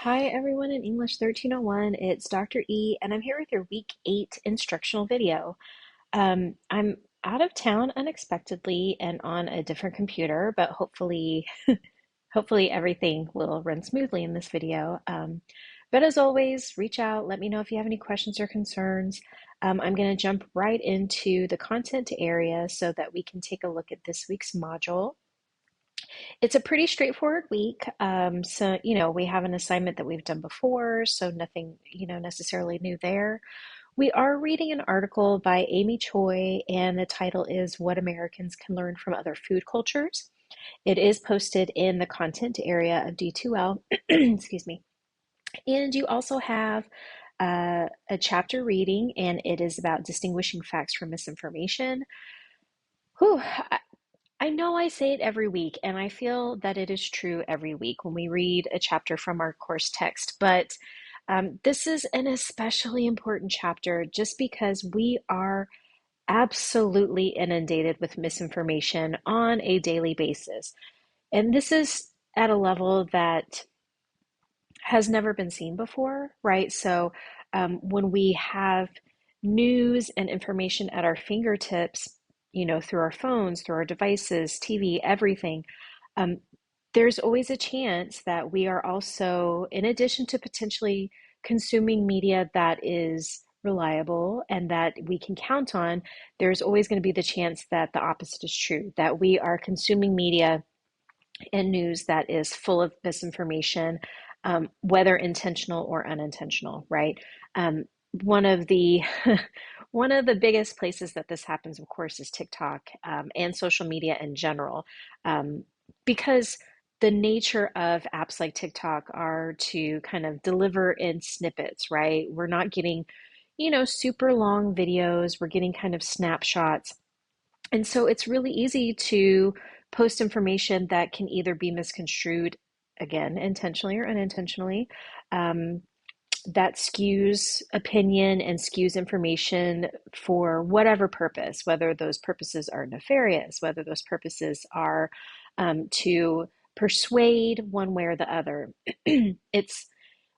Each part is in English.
Hi everyone in English 1301. It's Dr. E, and I'm here with your week 8 instructional video. I'm out of town unexpectedly and on a different computer, but hopefully everything will run smoothly in this video. But as always, reach out, let me know if you have any questions or concerns. I'm going to jump right into the content area so that we can take a look at this week's module. It's a pretty straightforward week. We have an assignment that we've done before, so nothing, necessarily new there. We are reading an article by Amy Choi, and the title is What Americans Can Learn from Other Food Cultures. It is posted in the content area of D2L, excuse me. And you also have a chapter reading, and it is about distinguishing facts from misinformation. Whew, I know I say it every week, and I feel that it is true every week when we read a chapter from our course text, but this is an especially important chapter just because we are absolutely inundated with misinformation on a daily basis. And this is at a level that has never been seen before, right? So when we have news and information at our fingertips, through our phones, through our devices, TV, everything, um, there's always a chance that we are also, in addition to potentially consuming media that is reliable and that we can count on, there's always going to be the chance that the opposite is true, that we are consuming media and news that is full of misinformation, whether intentional or unintentional, right? One of the one of the biggest places that this happens, of course, is TikTok and social media in general, because the nature of apps like TikTok are to kind of deliver in snippets, right? We're not getting, super long videos. We're getting kind of snapshots. And so it's really easy to post information that can either be misconstrued, again, intentionally or unintentionally, um, that skews opinion and skews information for whatever purpose, whether those purposes are nefarious, whether those purposes are to persuade one way or the other. it's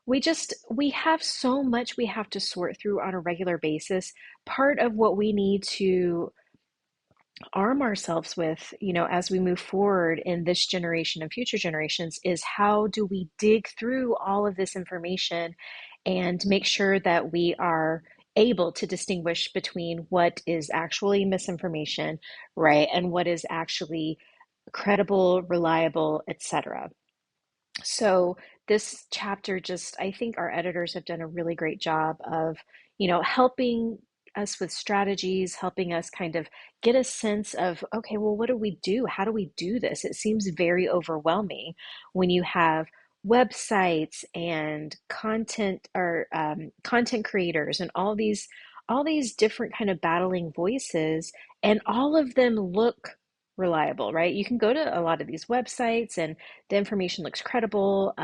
we have so much we have to sort through on a regular basis. Part of what we need to arm ourselves with, as we move forward in this generation and future generations, is how do we dig through all of this information and make sure that we are able to distinguish between what is actually misinformation, right, and what is actually credible, reliable, etc. So this chapter just, I think our editors have done a really great job of, helping us with strategies, helping us kind of get a sense of, okay, well, what do we do? How do we do this? It seems very overwhelming when you have websites and content or content creators and all these different kind of battling voices, and all of them look reliable, right? You can go to a lot of these websites and the information looks credible.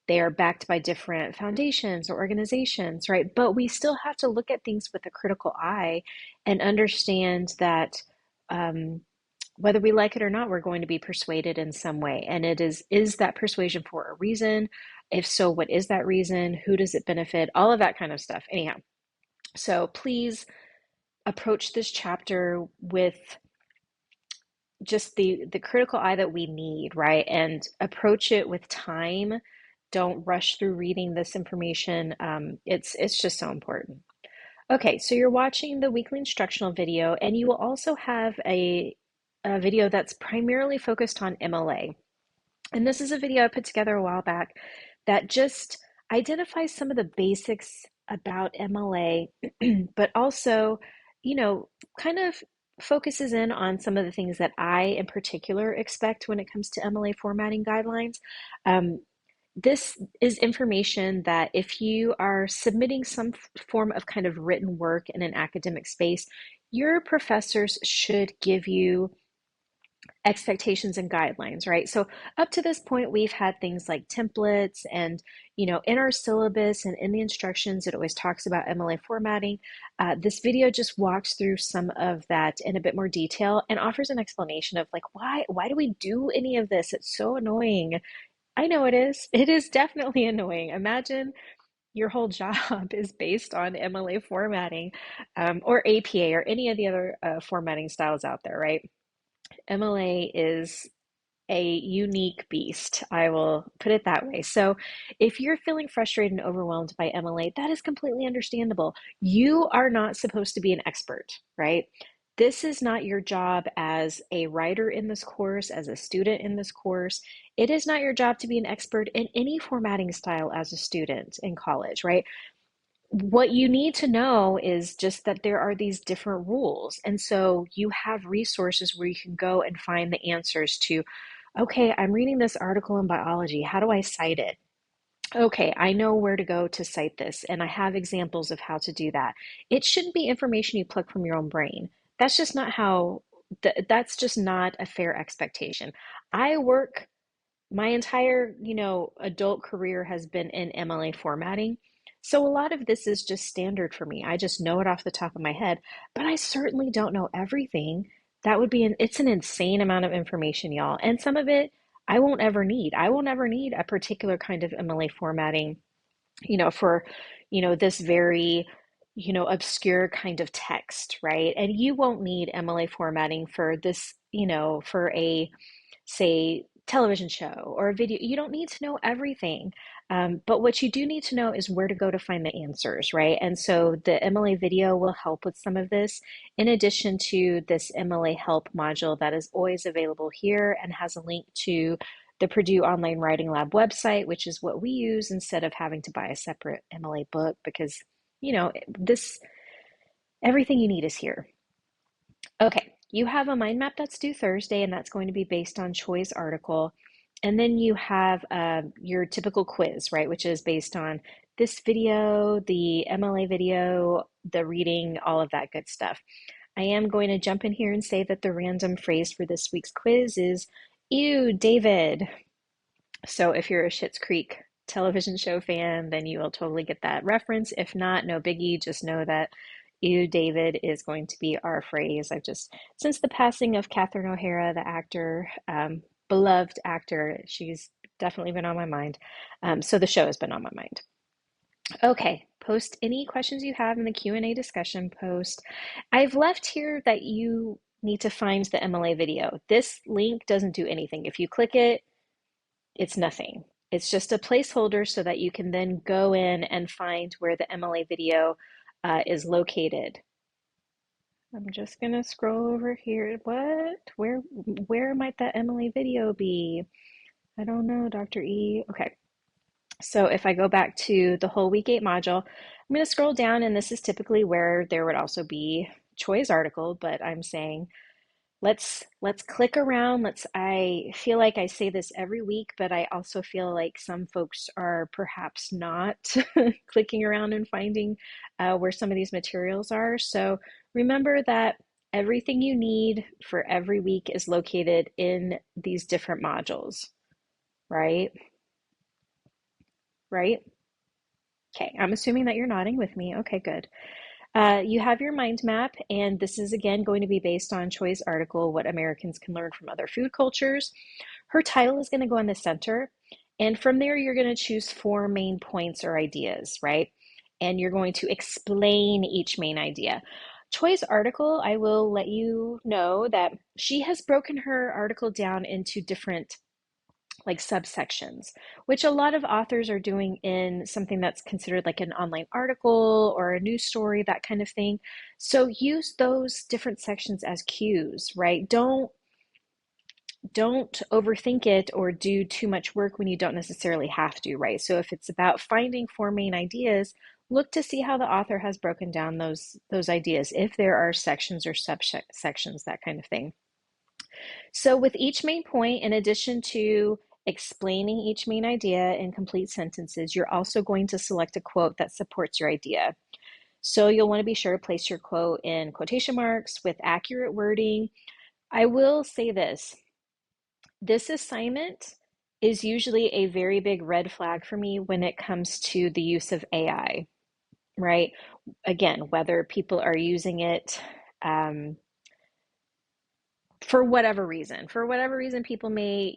They are backed by different foundations or organizations, right? But we still have to look at things with a critical eye and understand that um, whether we like it or not, we're going to be persuaded in some way. And is that persuasion for a reason? If so, what is that reason? Who does it benefit? All of that kind of stuff. Anyhow, so please approach this chapter with just the critical eye that we need, right? And approach it with time. Don't rush through reading this information. It's just so important. Okay, so you're watching the weekly instructional video, and you will also have a video that's primarily focused on MLA. And this is a video I put together a while back that just identifies some of the basics about MLA, but also, kind of focuses in on some of the things that I, in particular, expect when it comes to MLA formatting guidelines. Um, this is information that if you are submitting some form of kind of written work in an academic space, your professors should give you expectations and guidelines, right? So up to this point, we've had things like templates and, in our syllabus and in the instructions, it always talks about MLA formatting. This video just walks through some of that in a bit more detail and offers an explanation of like, why do we do any of this? It's so annoying. I know it is. It is definitely annoying. Imagine your whole job is based on MLA formatting, or APA or any of the other formatting styles out there, right? MLA is a unique beast. I will put it that way. So, if you're feeling frustrated and overwhelmed by MLA, that is completely understandable. You are not supposed to be an expert, right? This is not your job as a writer in this course, as a student in this course. It is not your job to be an expert in any formatting style as a student in college, right? What you need to know is just that there are these different rules. And so you have resources where you can go and find the answers to, okay, I'm reading this article in biology. How do I cite it? Okay, I know where to go to cite this, and I have examples of how to do that. It shouldn't be information you pluck from your own brain. That's just not how, that's just not a fair expectation. I work my entire, adult career has been in MLA formatting. So a lot of this is just standard for me. I just know it off the top of my head, but I certainly don't know everything. It's an insane amount of information, y'all. And some of it I won't ever need. I won't ever need a particular kind of MLA formatting, for, this very, obscure kind of text, right? And you won't need MLA formatting for this, for a, say, television show or a video. You don't need to know everything. But what you do need to know is where to go to find the answers, right? And so the MLA video will help with some of this, in addition to this MLA help module that is always available here and has a link to the Purdue Online Writing Lab website, which is what we use instead of having to buy a separate MLA book because, this everything you need is here. Okay, you have a mind map that's due Thursday, and that's going to be based on Choi's article. And then you have your typical quiz, right, which is based on this video, the MLA video, the reading, all of that good stuff. I am going to jump in here and say that the random phrase for this week's quiz is, "Ew, David." So if you're a Schitt's Creek television show fan, then you will totally get that reference. If not, no biggie. Just know that "Ew, David" is going to be our phrase. Since the passing of Catherine O'Hara, the actor, beloved actor, she's definitely been on my mind. So the show has been on my mind. Okay, post any questions you have in the Q&A discussion post. I've left here that you need to find the MLA video. This link doesn't do anything. If you click it, it's nothing. It's just a placeholder so that you can then go in and find where the MLA video is located. I'm just gonna scroll over here. What? Where might that MLA video be? I don't know, Dr. E. Okay. So if I go back to the whole week 8 module, I'm going to scroll down, and this is typically where there would also be Choi's article, but I'm saying let's click around. I feel like I say this every week, but I also feel like some folks are perhaps not clicking around and finding where some of these materials are. So remember that everything you need for every week is located in these different modules, right? Right? Okay, I'm assuming that you're nodding with me. Okay, good. You have your mind map, and this is again going to be based on Choi's article, What Americans Can Learn from Other Food Cultures. Her title is going to go in the center, and from there you're going to choose 4 main points or ideas, right? And you're going to explain each main idea. Choi's article, I will let you know that she has broken her article down into different like subsections, which a lot of authors are doing in something that's considered like an online article or a news story, that kind of thing. So use those different sections as cues, right? Don't overthink it or do too much work when you don't necessarily have to, right? So if it's about finding 4 main ideas, look to see how the author has broken down those ideas, if there are sections or subsections, that kind of thing. So with each main point, in addition to explaining each main idea in complete sentences, you're also going to select a quote that supports your idea. So you'll want to be sure to place your quote in quotation marks with accurate wording. I will say this assignment is usually a very big red flag for me when it comes to the use of AI, right? Again, whether people are using it For whatever reason, people may,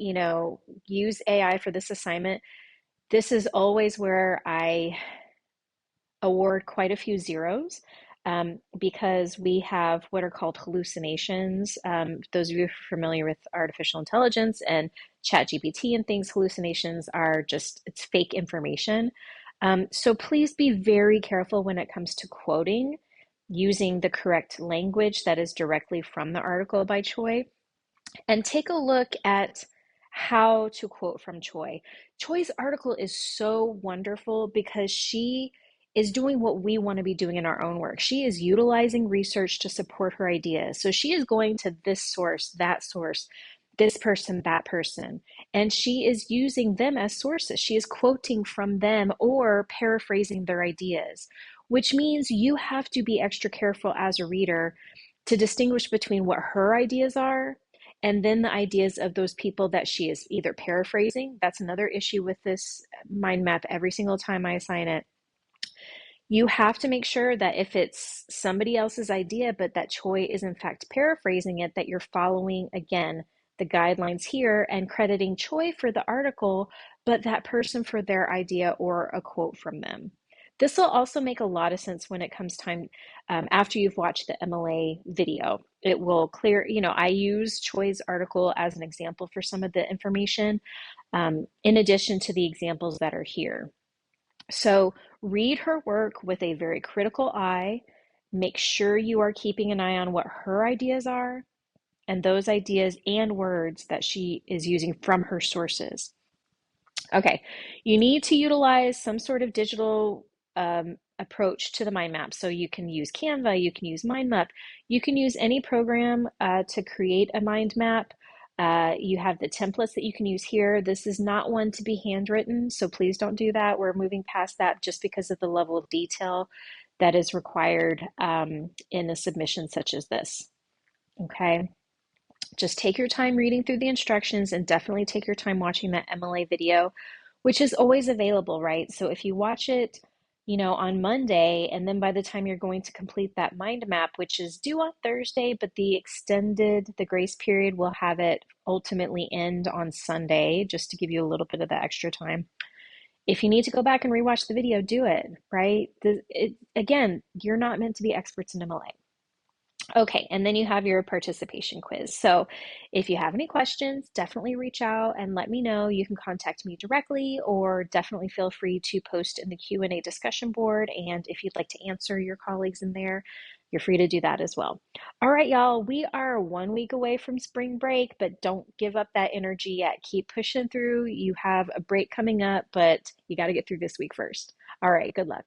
use AI for this assignment. This is always where I award quite a few zeros because we have what are called hallucinations. Those of you who are familiar with artificial intelligence and ChatGPT and things, hallucinations are just, it's fake information. So please be very careful when it comes to quoting using the correct language that is directly from the article by Choi. And take a look at how to quote from Choi. Choi's article is so wonderful because she is doing what we want to be doing in our own work. She is utilizing research to support her ideas. So she is going to this source, this person, that person, and she is using them as sources. She is quoting from them or paraphrasing their ideas, which means you have to be extra careful as a reader to distinguish between what her ideas are and then the ideas of those people that she is either paraphrasing. That's another issue with this mind map every single time I assign it. You have to make sure that if it's somebody else's idea, but that Choi is in fact paraphrasing it, that you're following, again, the guidelines here and crediting Choi for the article, but that person for their idea or a quote from them. This will also make a lot of sense when it comes time after you've watched the MLA video. It will clear, I use Choi's article as an example for some of the information, in addition to the examples that are here. So read her work with a very critical eye. Make sure you are keeping an eye on what her ideas are and those ideas and words that she is using from her sources. Okay, you need to utilize some sort of digital approach to the mind map. So you can use Canva, you can use mind map, you can use any program to create a mind map. You have the templates that you can use here. This is not one to be handwritten, so please don't do that. We're moving past that just because of the level of detail that is required in a submission such as this. Okay. Just take your time reading through the instructions and definitely take your time watching that MLA video, which is always available, right? So if you watch it, on Monday, and then by the time you're going to complete that mind map, which is due on Thursday, but the grace period will have it ultimately end on Sunday, just to give you a little bit of the extra time. If you need to go back and rewatch the video, do it, right? Again, you're not meant to be experts in MLA. Okay, and then you have your participation quiz. So if you have any questions, definitely reach out and let me know. You can contact me directly or definitely feel free to post in the Q&A discussion board. And if you'd like to answer your colleagues in there, you're free to do that as well. All right, y'all, we are 1 week away from spring break, but don't give up that energy yet. Keep pushing through. You have a break coming up, but you got to get through this week first. All right, good luck.